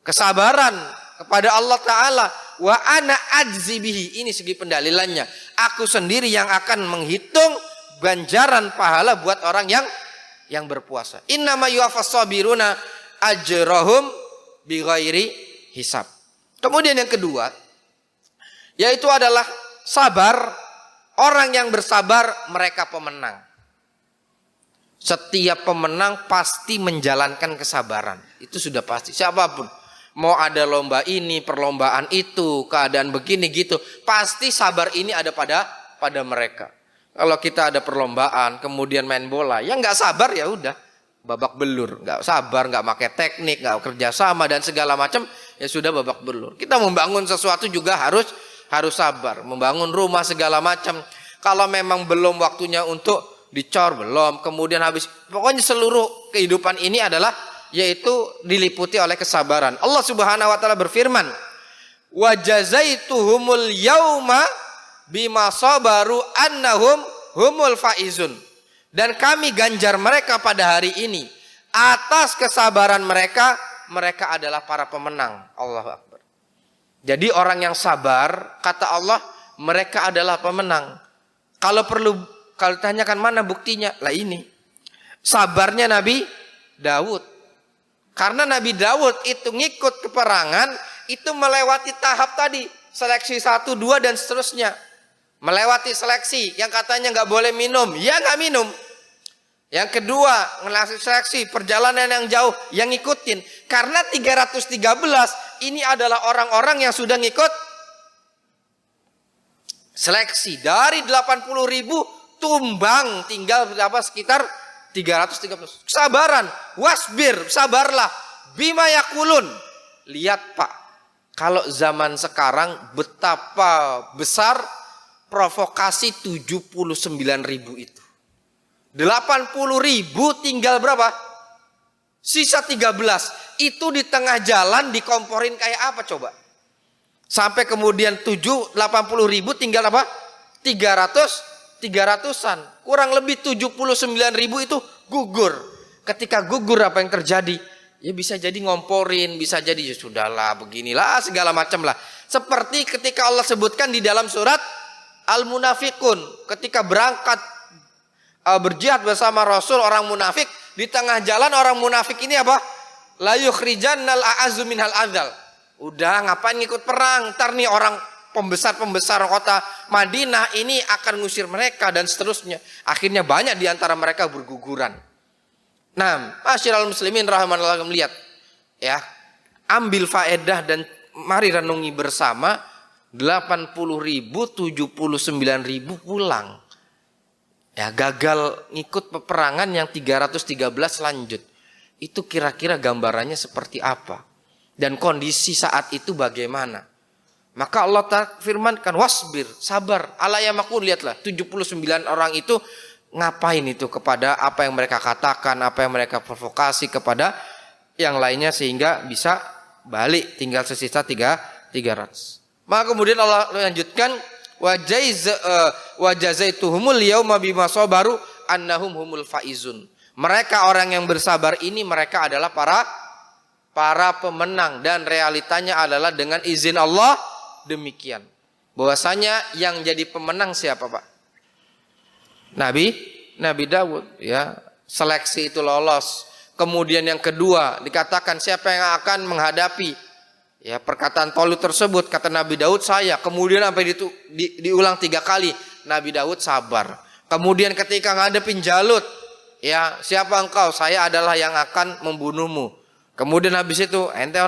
Kesabaran kepada Allah Ta'ala. Wa ana ajzibihi, ini segi pendalilannya. Aku sendiri yang akan menghitung ganjaran pahala buat orang yang berpuasa. Innama yuwaffas sabiruna ajrahum bighairi hisab. Kemudian yang kedua, yaitu adalah sabar. Orang yang bersabar mereka pemenang. Setiap pemenang pasti menjalankan kesabaran. Itu sudah pasti. Siapapun. Mau ada lomba ini, perlombaan itu, keadaan begini gitu. Pasti sabar ini ada pada mereka. Kalau kita ada perlombaan, kemudian main bola, ya nggak sabar ya udah. Babak belur. Nggak sabar, nggak pakai teknik, nggak kerjasama dan segala macam. Ya sudah babak belur. Kita membangun sesuatu juga harus sabar. Membangun rumah segala macam. Kalau memang belum waktunya untuk dicor, belum. Kemudian habis. Pokoknya seluruh kehidupan ini adalah yaitu diliputi oleh kesabaran. Allah Subhanahu wa taala berfirman, "Wa jazaituhumul yauma bima sabaru annahum humul faizun." Dan kami ganjar mereka pada hari ini atas kesabaran mereka, mereka adalah para pemenang. Allahu Akbar. Jadi orang yang sabar, kata Allah, mereka adalah pemenang. Kalau ditanyakan mana buktinya? Lah ini. Sabarnya Nabi Daud. Karena Nabi Daud itu ngikut keperangan, itu melewati tahap tadi. Seleksi 1, 2 dan seterusnya. Melewati seleksi, yang katanya nggak boleh minum, ya nggak minum. Yang kedua, ngelatih seleksi, perjalanan yang jauh, yang ngikutin. Karena 313 ini adalah orang-orang yang sudah ngikut seleksi. Dari 80.000 tumbang, tinggal berapa sekitar 313. Kesabaran, wasbir, sabarlah. Bima yakulun. Lihat Pak, kalau zaman sekarang betapa besar provokasi 79.000 itu. 80.000 tinggal berapa? Sisa 13. Itu di tengah jalan dikomporin kayak apa coba? Sampai kemudian 80.000 tinggal apa? 300-an. Kurang lebih 79.000 itu gugur. Ketika gugur apa yang terjadi? Ya bisa jadi ngomporin, bisa jadi ya sudahlah beginilah segala macam lah. Seperti ketika Allah sebutkan di dalam surat Al-Munafikun, ketika berangkat berjihad bersama Rasul orang munafik, di tengah jalan orang munafik ini apa? La yukhrijannal a'azzu minhal adzal. Udah ngapain ngikut perang? Ntar nih orang pembesar-pembesar kota Madinah ini akan ngusir mereka dan seterusnya. Akhirnya banyak di antara mereka berguguran. Nah, masyiral muslimin rahimanallah, melihat ya, ambil faedah dan mari renungi bersama. 80.000, 79.000 pulang. Ya, gagal ngikut peperangan yang 313 lanjut. Itu kira-kira gambarannya seperti apa? Dan kondisi saat itu bagaimana? Maka Allah firmankan, wasbir, sabar. Alayamakun, lihatlah 79 orang itu ngapain itu kepada apa yang mereka katakan, apa yang mereka provokasi kepada yang lainnya sehingga bisa balik tinggal sesisa 300. Maka kemudian Allah lanjutkan, wa jazaituhumul yauma bima sabaru annahum humul faizun. Mereka orang yang bersabar ini mereka adalah para pemenang, dan realitanya adalah dengan izin Allah demikian. Bahwasanya yang jadi pemenang siapa, Pak? Nabi Daud, ya. Seleksi itu lolos. Kemudian yang kedua dikatakan siapa yang akan menghadapi, ya, perkataan Talut tersebut. Kata Nabi Daud, saya. Kemudian sampai diulang 3 kali, Nabi Daud sabar. Kemudian ketika ngadepin Jalut, ya, siapa engkau? Saya adalah yang akan membunuhmu. Kemudian habis itu ente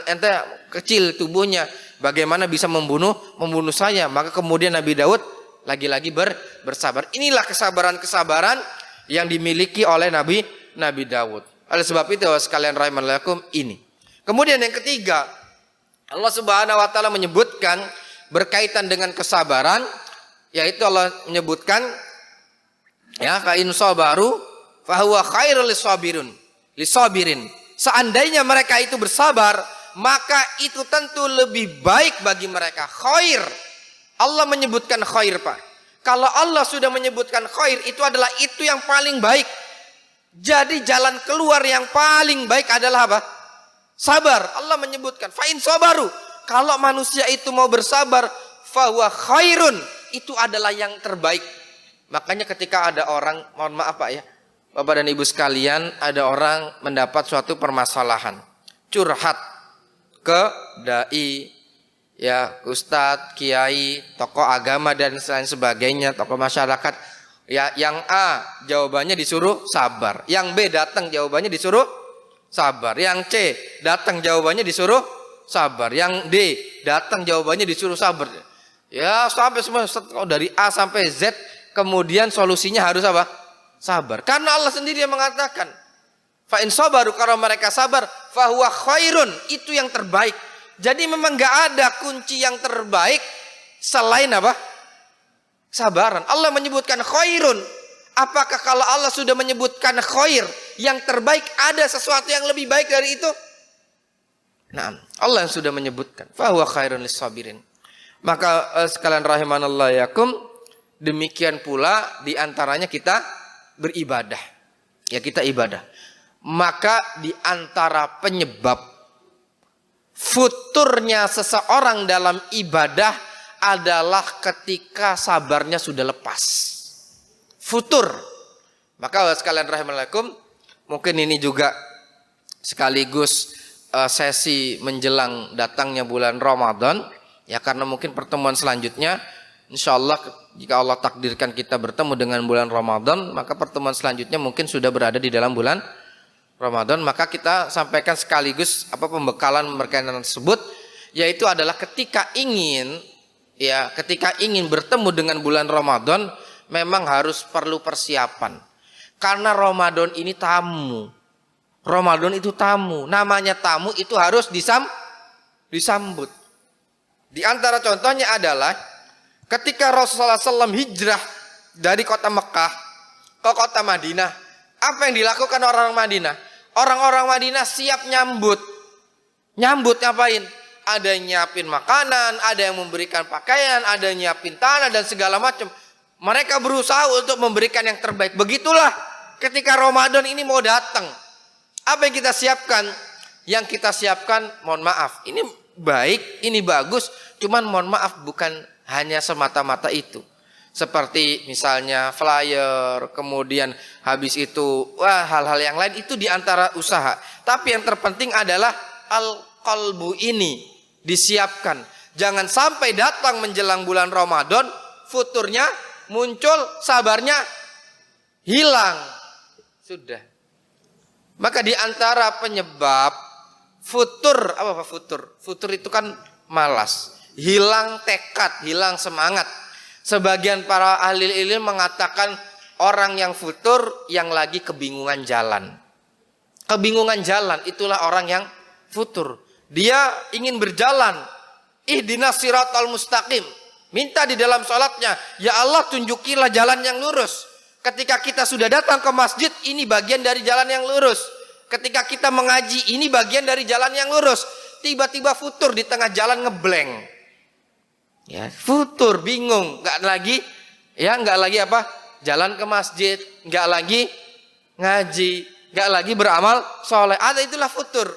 ente kecil tubuhnya, bagaimana bisa membunuh saya? Maka kemudian Nabi Daud lagi-lagi bersabar. Inilah kesabaran yang dimiliki oleh Nabi Daud. Oleh sebab itu sekalian rahimanallahu ini. Kemudian yang ketiga, Allah Subhanahu wa taala menyebutkan berkaitan dengan kesabaran, yaitu Allah menyebutkan, ya, fa in sabaru fa huwa khairul lisabirin. Seandainya mereka itu bersabar, maka itu tentu lebih baik bagi mereka. Khair. Allah menyebutkan khair, Pak. Kalau Allah sudah menyebutkan khair, itu adalah itu yang paling baik. Jadi jalan keluar yang paling baik adalah apa? Sabar. Allah menyebutkan fa in sabaru. Kalau manusia itu mau bersabar, fa huwa khairun. Itu adalah yang terbaik. Makanya ketika ada orang, mohon maaf Pak ya, Bapak dan Ibu sekalian, ada orang mendapat suatu permasalahan, curhat ke dai, ya, ustadz, kiai, tokoh agama dan lain sebagainya, tokoh masyarakat. Ya, yang A jawabannya disuruh sabar, yang B datang jawabannya disuruh sabar, yang C datang jawabannya disuruh sabar, yang D datang jawabannya disuruh sabar. Ya, sampai semua dari A sampai Z, kemudian solusinya harus apa? Sabar. Karena Allah sendiri yang mengatakan, fa in sabaru, kalau mereka sabar, fa huwa khairun, itu yang terbaik. Jadi memang enggak ada kunci yang terbaik selain apa? Sabaran. Allah menyebutkan khairun. Apakah kalau Allah sudah menyebutkan khair, yang terbaik, ada sesuatu yang lebih baik dari itu? Nah, Allah yang sudah menyebutkan, fa huwa khairun lisabirin. Maka sekalian rahimanallah yakum, demikian pula diantaranya kita beribadah. Ya, kita ibadah. Maka diantara penyebab futurnya seseorang dalam ibadah adalah ketika sabarnya sudah lepas. Futur. Maka sekalian rahimanallah, mungkin ini juga sekaligus sesi menjelang datangnya bulan Ramadan. Ya, karena mungkin pertemuan selanjutnya, insya Allah jika Allah takdirkan kita bertemu dengan bulan Ramadan, maka pertemuan selanjutnya mungkin sudah berada di dalam bulan Ramadan. Maka kita sampaikan sekaligus apa pembekalan berkaitan tersebut, yaitu adalah ketika ingin bertemu dengan bulan Ramadan, memang harus perlu persiapan. Karena Ramadan ini tamu. Ramadan itu tamu. Namanya tamu itu harus disambut. Di antara contohnya adalah ketika Rasulullah SAW hijrah dari kota Mekah ke kota Madinah, apa yang dilakukan orang Madinah? Orang-orang Madinah siap nyambut. Nyambut ngapain? Ada yang nyiapin makanan, ada yang memberikan pakaian, ada yang nyiapin tanah dan segala macam. Mereka berusaha untuk memberikan yang terbaik. Begitulah ketika Ramadan ini mau datang. Apa yang kita siapkan? Yang kita siapkan, mohon maaf, ini baik, ini bagus, cuman mohon maaf bukan hanya semata-mata itu. Seperti misalnya flyer, kemudian habis itu hal-hal yang lain, itu diantara usaha. Tapi yang terpenting adalah al-qalbu ini disiapkan. Jangan sampai datang menjelang bulan Ramadan, futurnya muncul, sabarnya hilang. Sudah. Maka diantara penyebab futur, apa futur? Futur itu kan malas, hilang tekad, hilang semangat. Sebagian para ahli ilmu mengatakan orang yang futur yang lagi kebingungan jalan. Kebingungan jalan itulah orang yang futur. Dia ingin berjalan, ihdinas siratal mustaqim. Minta di dalam sholatnya, ya Allah tunjukilah jalan yang lurus. Ketika kita sudah datang ke masjid, ini bagian dari jalan yang lurus. Ketika kita mengaji, ini bagian dari jalan yang lurus. Tiba-tiba futur di tengah jalan ngeblank. Ya, futur, bingung, nggak lagi apa? Jalan ke masjid, nggak lagi ngaji, nggak lagi beramal soleh. Ada itulah futur.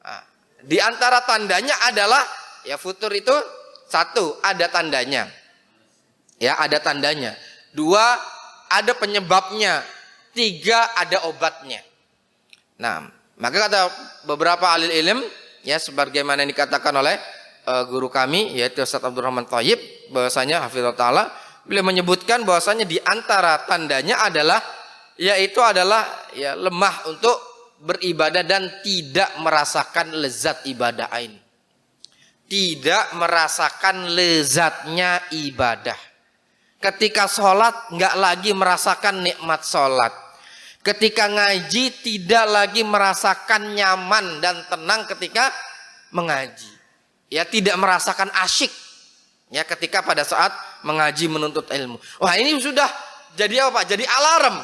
Nah, di antara tandanya adalah ya futur itu satu ada tandanya, ya ada tandanya. Dua ada penyebabnya. Tiga ada obatnya. Nah, maka kata beberapa ahli ilm, ya sebagaimana yang dikatakan oleh guru kami yaitu Ustaz Abdurrahman Thayyib, bahwasanya hafizallahu taala, beliau menyebutkan bahwasanya di antara tandanya adalah yaitu adalah ya lemah untuk beribadah dan tidak merasakan lezat ibadah ini. Tidak merasakan lezatnya ibadah. Ketika sholat nggak lagi merasakan nikmat sholat. Ketika ngaji tidak lagi merasakan nyaman dan tenang ketika mengaji. Ya tidak merasakan asyik. Ya ketika pada saat mengaji menuntut ilmu. Wah ini sudah jadi apa? Jadi alarm.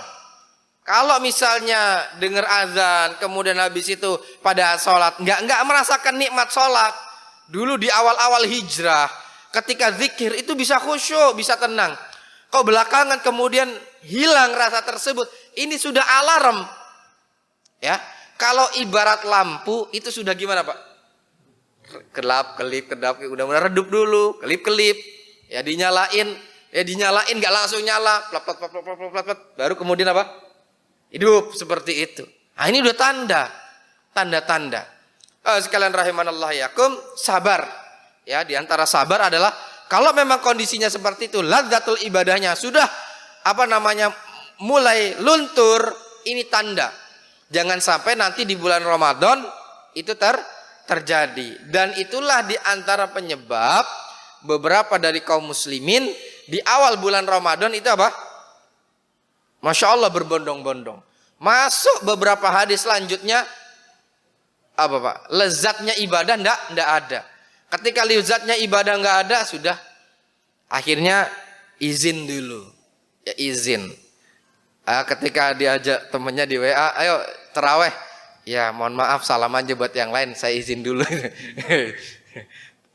Kalau misalnya dengar azan kemudian habis itu pada sholat nggak merasakan nikmat sholat. Dulu di awal-awal hijrah ketika zikir itu bisa khusyuk, bisa tenang. Kok belakangan kemudian hilang rasa tersebut. Ini sudah alarm. Ya, kalau ibarat lampu itu sudah gimana, Pak? Kelap, kelip, kedap, udah mulai redup dulu, kelip-kelip. Ya dinyalain nggak langsung nyala, plap, plap, plap, plap, plap, plap, plap. Baru kemudian apa? Hidup seperti itu. Nah, ini udah tanda-tanda. Sekalian rahimanallah yakum, sabar. Ya, di antara sabar adalah kalau memang kondisinya seperti itu, ladzatul ibadahnya sudah mulai luntur, ini tanda. Jangan sampai nanti di bulan Ramadan itu terjadi. Dan itulah di antara penyebab beberapa dari kaum muslimin di awal bulan Ramadan itu apa? Masya Allah berbondong-bondong. Masuk beberapa hadis selanjutnya apa Pak? Lezatnya ibadah ndak ada. Ketika lezatnya ibadah nggak ada, sudah akhirnya izin dulu. Ya izin. Ketika diajak temennya di WA, ayo terawih. Ya mohon maaf, salam aja buat yang lain, saya izin dulu.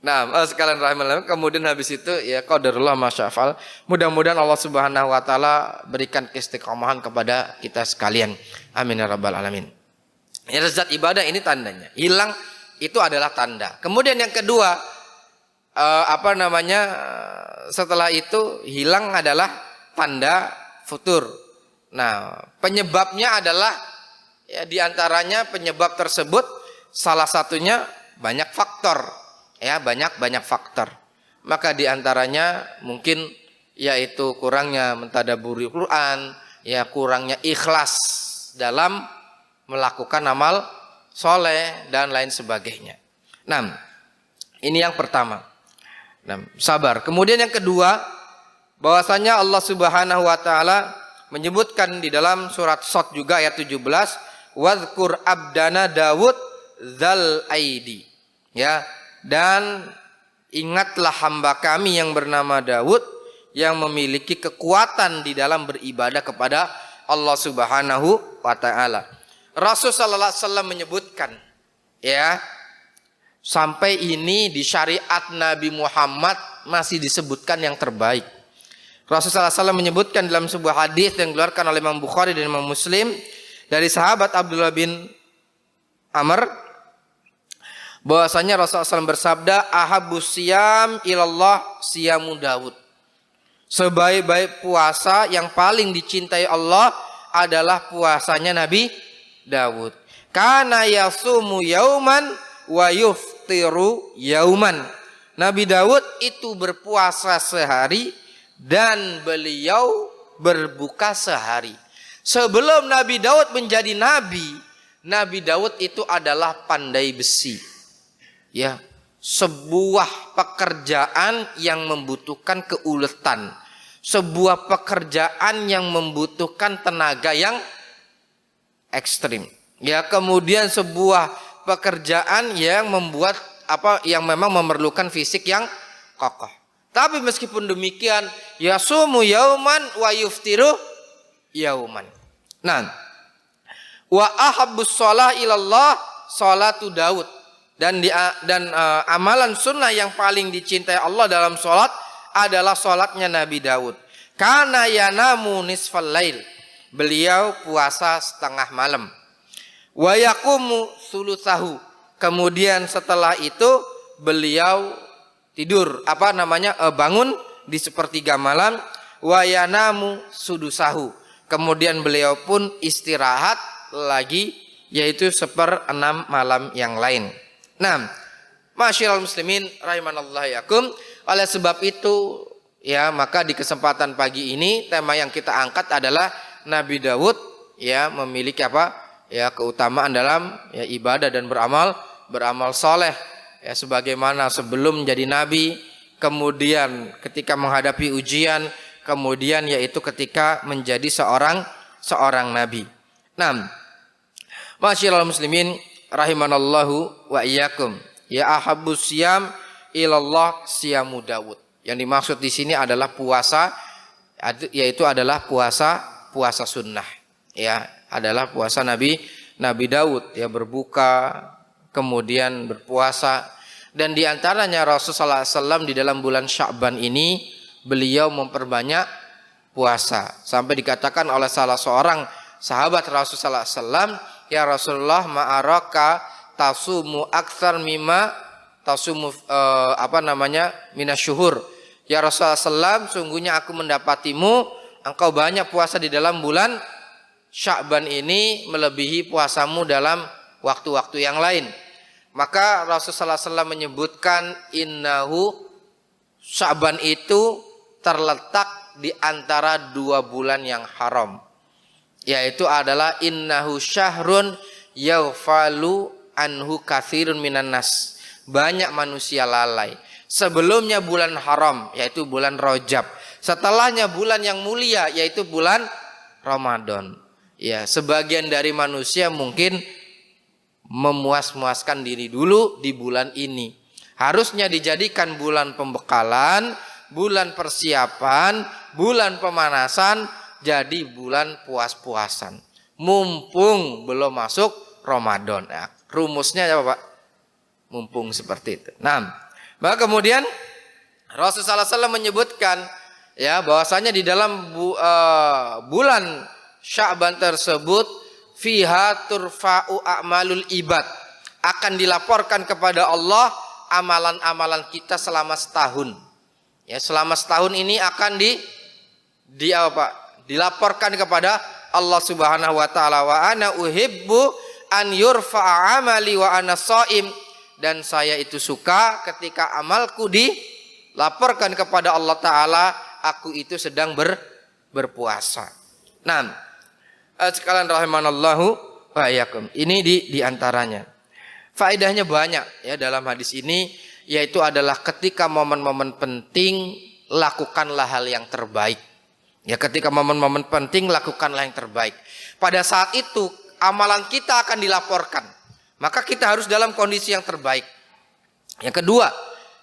Nah, sekalian rahimahullah, kemudian habis itu ya qadarullah masyafal. Mudah-mudahan Allah Subhanahu wa taala berikan keistiqomahan kepada kita sekalian. Amin ya rabbal alamin. Ya, lezat ibadah ini tandanya. Hilang itu adalah tanda. Kemudian yang kedua, setelah itu hilang adalah tanda futur. Nah, penyebabnya adalah ya diantaranya penyebab tersebut salah satunya banyak faktor. Ya, banyak faktor. Maka diantaranya mungkin yaitu kurangnya mentadaburi Quran, ya kurangnya ikhlas dalam melakukan amal soleh dan lain sebagainya. Nah, ini yang pertama. Nah, sabar. Kemudian yang kedua, bahwasanya Allah Subhanahu wa taala menyebutkan di dalam surat Shad juga ayat 17, wadhkur abdana Dawud dzal aidi. Ya, dan ingatlah hamba kami yang bernama Dawud yang memiliki kekuatan di dalam beribadah kepada Allah Subhanahu wa taala. Rasul sallallahu alaihi wasallam menyebutkan, ya, sampai ini di syariat Nabi Muhammad masih disebutkan yang terbaik. Rasulullah SAW menyebutkan dalam sebuah hadis yang dikeluarkan oleh Imam Bukhari dan Imam Muslim dari sahabat Abdullah bin Amr, bahwasanya Rasulullah SAW bersabda, ahabbus siyam ilallah siyamu Dawud. Sebaik-baik puasa yang paling dicintai Allah adalah puasanya Nabi Dawud. Kana yasumu yauman wa yuftiru yauman. Nabi Dawud itu berpuasa sehari dan beliau berbuka sehari. Sebelum Nabi Daud menjadi nabi, Nabi Daud itu adalah pandai besi. Ya, sebuah pekerjaan yang membutuhkan keuletan, sebuah pekerjaan yang membutuhkan tenaga yang ekstrim. Ya, kemudian sebuah pekerjaan yang yang memang memerlukan fisik yang kokoh. Tapi meskipun demikian, yasumu yauman wa yuftiru yauman. Nah, wa ahabbus shalah ilallah salatu Daud. Dan amalan sunnah yang paling dicintai Allah dalam salat adalah salatnya Nabi Daud. Kana yanamu nisfal lail. beliau puasa setengah malam. Wa yaqumu sulusahu. Kemudian setelah itu beliau tidur, bangun di sepertiga malam. Wa yanamu sudusahu. Kemudian beliau pun istirahat lagi, yaitu 1/6 malam yang lain. Nah, Masyiral muslimin rahimanallahu yakum. Oleh sebab itu ya, maka di kesempatan pagi ini tema yang kita angkat adalah Nabi Daud ya memiliki keutamaan dalam ibadah dan beramal soleh ya, sebagaimana sebelum menjadi nabi, kemudian ketika menghadapi ujian, kemudian yaitu ketika menjadi seorang nabi. Nah, Masyiral muslimin rahimanallahu wa iyyakum. Ya ahabbus siyam ilallah siyamu Daud. Yang dimaksud di sini adalah puasa, yaitu adalah puasa sunnah. Ya, adalah puasa Nabi Daud ya, berbuka kemudian berpuasa. Dan diantaranya Rasulullah SAW di dalam bulan Sya'ban ini beliau memperbanyak puasa sampai dikatakan oleh salah seorang sahabat Rasulullah SAW, ya Rasulullah ma'araka tasumu aktsar mimma tasumu minasyuhur. Ya Rasulullah SAW, sungguhnya aku mendapatimu engkau banyak puasa di dalam bulan Sya'ban ini melebihi puasamu dalam waktu-waktu yang lain. Maka Rasulullah SAW menyebutkan innahu Sya'ban itu terletak di antara 2 bulan yang haram, yaitu adalah innahu syahrun yaghfalu anhu katsirun minan nas. Banyak manusia lalai. Sebelumnya bulan haram, yaitu bulan Rajab. Setelahnya bulan yang mulia, yaitu bulan Ramadan. Ya, sebagian dari manusia mungkin memuas-muaskan diri dulu di bulan ini. Harusnya dijadikan bulan pembekalan, bulan persiapan, bulan pemanasan, jadi bulan puas-puasan. Mumpung belum masuk Ramadan. Nah, rumusnya apa Pak? Mumpung seperti itu. Nah, maka kemudian Rasulullah SAW menyebutkan ya bahwasanya di dalam bulan Sya'ban tersebut fiha turfa'u a'malul ibad, akan dilaporkan kepada Allah amalan-amalan kita selama setahun. Ya, selama setahun ini akan dilaporkan kepada Allah Subhanahu wa taala. Wa ana uhibbu an yurfa'a amali wa ana shaim, dan saya itu suka ketika amalku dilaporkan kepada Allah taala, aku itu sedang berpuasa. Nah, sekalian rahimanallahu wa iyyakum. Ini di antaranya. Faedahnya banyak ya dalam hadis ini, yaitu adalah ketika momen-momen penting lakukanlah hal yang terbaik. Ya, ketika momen-momen penting lakukanlah yang terbaik. Pada saat itu amalan kita akan dilaporkan. Maka kita harus dalam kondisi yang terbaik. Yang kedua,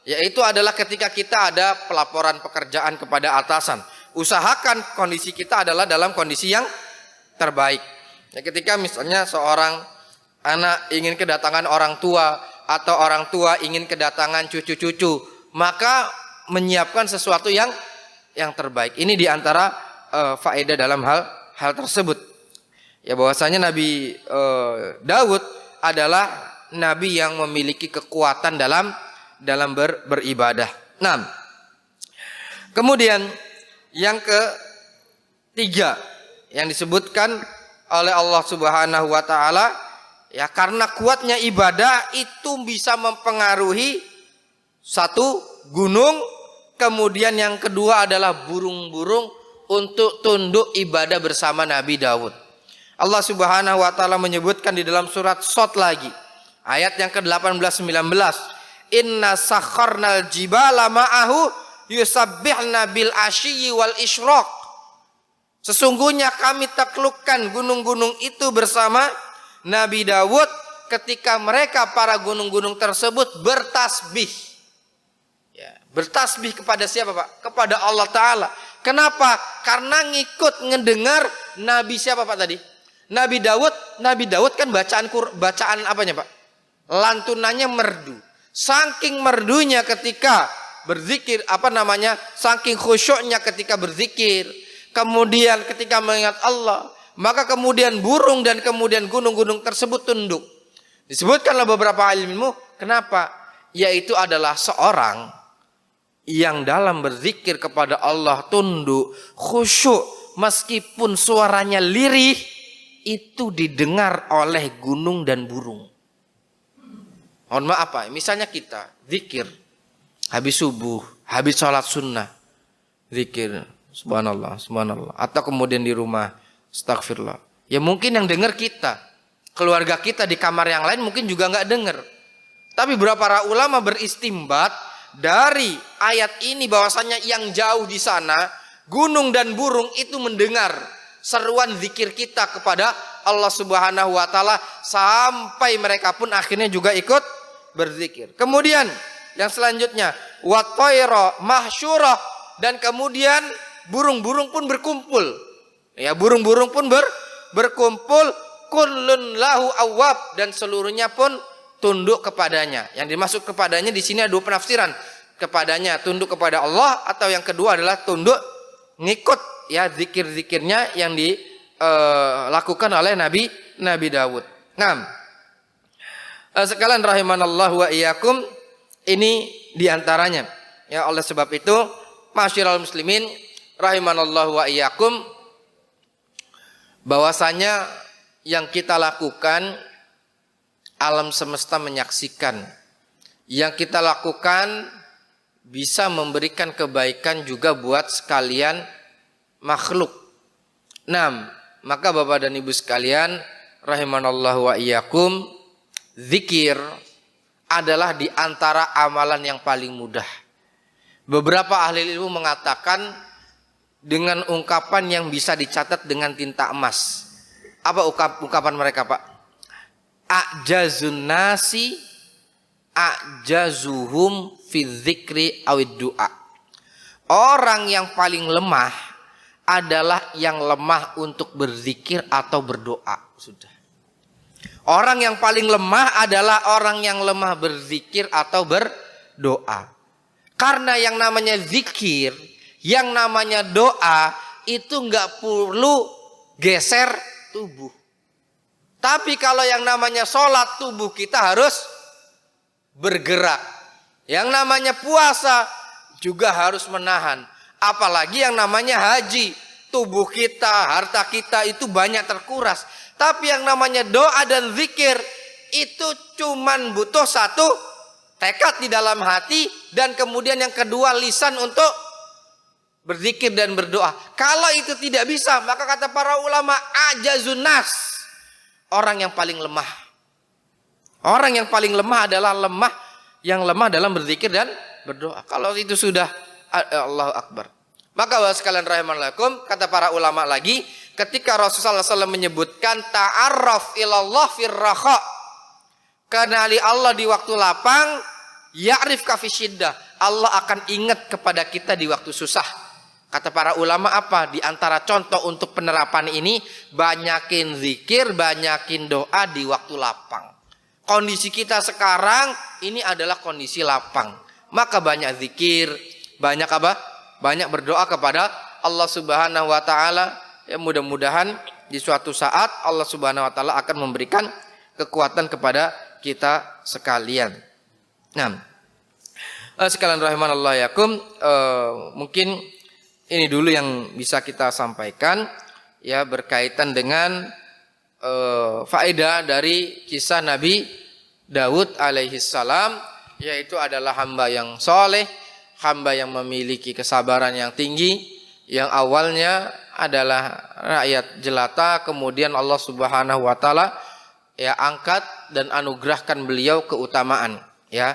yaitu adalah ketika kita ada pelaporan pekerjaan kepada atasan. Usahakan kondisi kita adalah dalam kondisi yang terbaik. Ya, ketika misalnya seorang anak ingin kedatangan orang tua, atau orang tua ingin kedatangan cucu-cucu, maka menyiapkan sesuatu yang terbaik. Ini diantara faedah dalam hal tersebut. Ya, bahwasanya Nabi Daud adalah nabi yang memiliki kekuatan dalam beribadah. Nah, kemudian yang ketiga yang disebutkan oleh Allah Subhanahu wa taala, ya karena kuatnya ibadah itu bisa mempengaruhi satu gunung, kemudian yang kedua adalah burung-burung untuk tunduk ibadah bersama Nabi Daud. Allah Subhanahu wa taala menyebutkan di dalam surat Shad lagi, ayat yang ke-18 19, inna sakharnal jibala ma'ahu yusabbihna bil asyi wal isyraq. Sesungguhnya kami taklukkan gunung-gunung itu bersama Nabi Daud ketika mereka para gunung-gunung tersebut bertasbih. Ya, bertasbih kepada siapa Pak? Kepada Allah Ta'ala. Kenapa? Karena ngikut ngedengar Nabi siapa Pak tadi? Nabi Daud kan bacaan apanya Pak? Lantunannya merdu. Saking merdunya ketika berzikir, saking khusyuknya ketika berzikir, kemudian ketika mengingat Allah, maka kemudian burung dan kemudian gunung-gunung tersebut tunduk. Disebutkanlah beberapa ilmu, kenapa? Yaitu adalah seorang yang dalam berzikir kepada Allah tunduk, khusyuk, meskipun suaranya lirih, itu didengar oleh gunung dan burung. Mohon maaf Pak, misalnya kita zikir habis subuh, habis sholat sunnah, zikir subhanallah, subhanallah, atau kemudian di rumah astagfirullah. Ya mungkin yang dengar kita, keluarga kita di kamar yang lain mungkin juga nggak dengar. Tapi beberapa para ulama beristimbat dari ayat ini bahwasanya yang jauh di sana, gunung dan burung itu mendengar seruan zikir kita kepada Allah Subhanahu wa taala, sampai mereka pun akhirnya juga ikut berzikir. Kemudian yang selanjutnya wa tayra mahsyurah, dan kemudian burung-burung pun berkumpul. Ya, burung-burung pun berkumpul, kullun lahu awwab, dan seluruhnya pun tunduk kepadanya. Yang dimaksud kepadanya di sini ada dua penafsiran. Kepadanya tunduk kepada Allah, atau yang kedua adalah tunduk ngikut ya zikir-zikirnya yang dilakukan oleh Nabi Dawud. Nah, sekalian rahimanallahu wa iyyakum, ini diantaranya. Ya, oleh sebab itu, masyiral muslimin rahimanallahu wa iyyakum, bahwasanya yang kita lakukan alam semesta menyaksikan. Yang kita lakukan bisa memberikan kebaikan juga buat sekalian makhluk. Nah, maka Bapak dan Ibu sekalian rahimanallahu wa iyyakum, zikir adalah di antara amalan yang paling mudah. Beberapa ahli ilmu mengatakan dengan ungkapan yang bisa dicatat dengan tinta emas. Apa ungkapan mereka, Pak? A'jazun nasi a'jazuhum fi dzikri awid du'a. Orang yang paling lemah adalah yang lemah untuk berzikir atau berdoa. Sudah. Orang yang paling lemah adalah orang yang lemah berzikir atau berdoa. Karena yang namanya zikir, yang namanya doa itu nggak perlu geser tubuh. Tapi kalau yang namanya sholat, tubuh kita harus bergerak. Yang namanya puasa juga harus menahan. Apalagi yang namanya haji, tubuh kita, harta kita itu banyak terkuras. Tapi yang namanya doa dan zikir itu cuman butuh satu, tekad di dalam hati, dan kemudian yang kedua lisan untuk berzikir dan berdoa. Kalau itu tidak bisa, maka kata para ulama ajazun nas, orang yang paling lemah. Orang yang paling lemah adalah yang lemah dalam berzikir dan berdoa. Kalau itu sudah Allahu Akbar. Maka sekalian rahimakumullah, kata para ulama lagi, ketika Rasulullah SAW menyebutkan ta'arraf ilallah firraha, kenali Allah di waktu lapang, ya'rifka fi syiddah, Allah akan ingat kepada kita di waktu susah. Kata para ulama apa? Di antara contoh untuk penerapan ini, banyakin zikir, banyakin doa di waktu lapang. Kondisi kita sekarang ini adalah kondisi lapang. Maka banyak zikir, banyak apa? Banyak berdoa kepada Allah Subhanahu wa taala. Ya, mudah-mudahan di suatu saat Allah Subhanahu wa taala akan memberikan kekuatan kepada kita sekalian. Nah, sekalian rahimanallah yakum, mungkin ini dulu yang bisa kita sampaikan ya berkaitan dengan faedah dari kisah Nabi Daud alaihi salam, yaitu adalah hamba yang soleh, hamba yang memiliki kesabaran yang tinggi, yang awalnya adalah rakyat jelata, kemudian Allah Subhanahu wa taala ya angkat dan anugerahkan beliau keutamaan ya,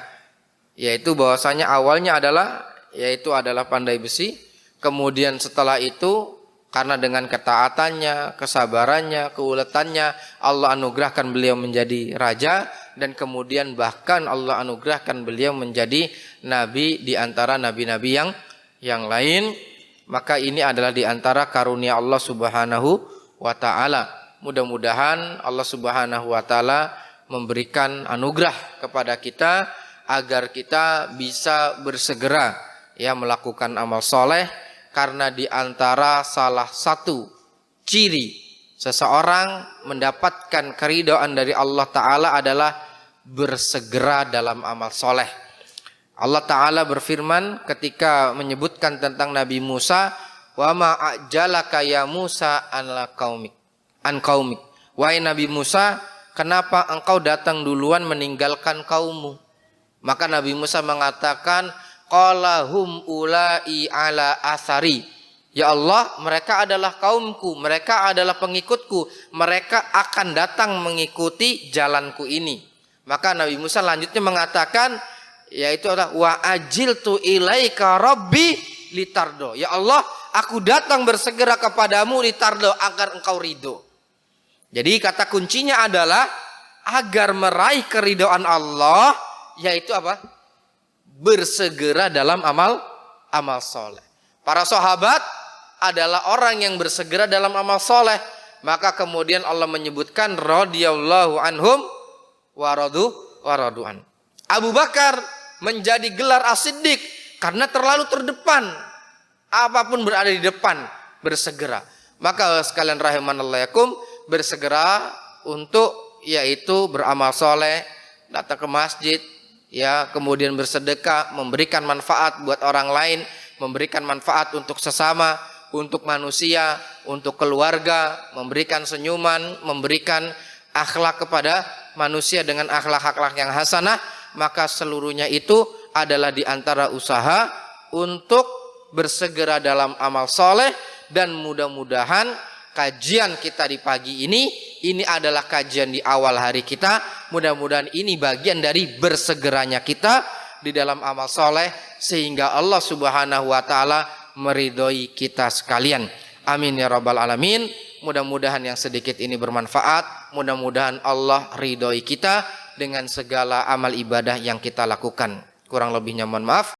yaitu bahwasanya awalnya adalah pandai besi. Kemudian setelah itu karena dengan ketaatannya, kesabarannya, keuletannya, Allah anugerahkan beliau menjadi raja, dan kemudian bahkan Allah anugerahkan beliau menjadi nabi di antara nabi-nabi yang lain. Maka ini adalah di antara karunia Allah Subhanahu wa taala. Mudah-mudahan Allah Subhanahu wa taala memberikan anugerah kepada kita agar kita bisa bersegera ya melakukan amal soleh. Karena di antara salah satu ciri Seseorang mendapatkan keridhaan dari Allah Ta'ala adalah bersegera dalam amal soleh. Allah Ta'ala berfirman ketika menyebutkan tentang Nabi Musa, wa ma'ajalaka ya Musa an qaumik. Wahai Nabi Musa, kenapa engkau datang duluan meninggalkan kaummu? Maka Nabi Musa mengatakan, qala hum ulai ala athari. Ya Allah, mereka adalah kaumku, mereka adalah pengikutku, mereka akan datang mengikuti jalanku ini. Maka Nabi Musa lanjutnya mengatakan, yaitu adalah wa ajiltu ilaika rabbi litardo. Ya Allah, aku datang bersegera kepadamu litardo, agar engkau ridho. Jadi kata kuncinya adalah agar meraih keridhaan Allah, yaitu apa? Bersegera dalam amal soleh. Para sahabat adalah orang yang bersegera dalam amal soleh. Maka kemudian Allah menyebutkan radhiyallahu anhum wa radu'an. Abu Bakar menjadi gelar as-siddiq karena terlalu terdepan. Apapun berada di depan, bersegera. Maka sekalian rahimanallahu, bersegera untuk yaitu beramal soleh, datang ke masjid, ya, kemudian bersedekah, memberikan manfaat buat orang lain, memberikan manfaat untuk sesama, untuk manusia, untuk keluarga, memberikan senyuman, memberikan akhlak kepada manusia dengan akhlak-akhlak yang hasanah. Maka seluruhnya itu adalah diantara usaha untuk bersegera dalam amal soleh. Dan mudah-mudahan kajian kita di pagi ini adalah kajian di awal hari kita. Mudah-mudahan ini bagian dari bersegeranya kita di dalam amal soleh, sehingga Allah Subhanahu wa Ta'ala meridhoi kita sekalian. Amin ya rabbal alamin. Mudah-mudahan yang sedikit ini bermanfaat. Mudah-mudahan Allah ridhoi kita dengan segala amal ibadah yang kita lakukan. Kurang lebihnya mohon maaf.